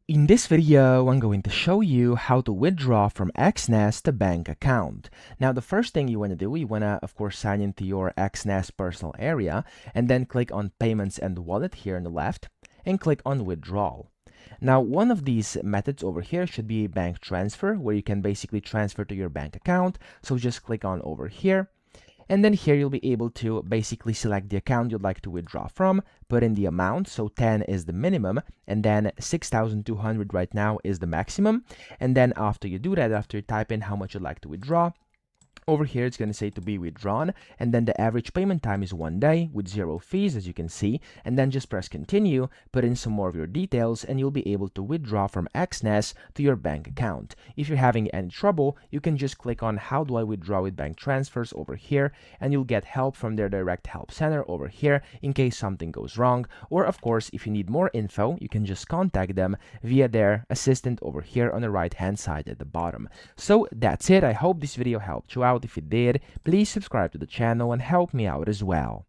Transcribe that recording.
In this video, I'm going to show you how to withdraw from Exness the bank account. Now, the first thing you want to do, you want to, of course, sign into your Exness personal area and then click on Payments and Wallet here on the left and click on Withdrawal. Now, one of these methods over here should be a bank transfer where you can basically transfer to your bank account. So just click on over here. And then here you'll be able to basically select the account you'd like to withdraw from, put in the amount, so 10 is the minimum, and then 6,200 right now is the maximum. And then after you do that, after you type in how much you'd like to withdraw, over here, it's going to say to be withdrawn, and then the average payment time is 1 day with 0 fees, as you can see, and then just press continue, put in some more of your details, and you'll be able to withdraw from Exness to your bank account. If you're having any trouble, you can just click on how do I withdraw with bank transfers over here, and you'll get help from their direct help center over here in case something goes wrong, or of course, if you need more info, you can just contact them via their assistant over here on the right hand side at the bottom. So that's it. I hope this video helped you out. If it did, please subscribe to the channel and help me out as well.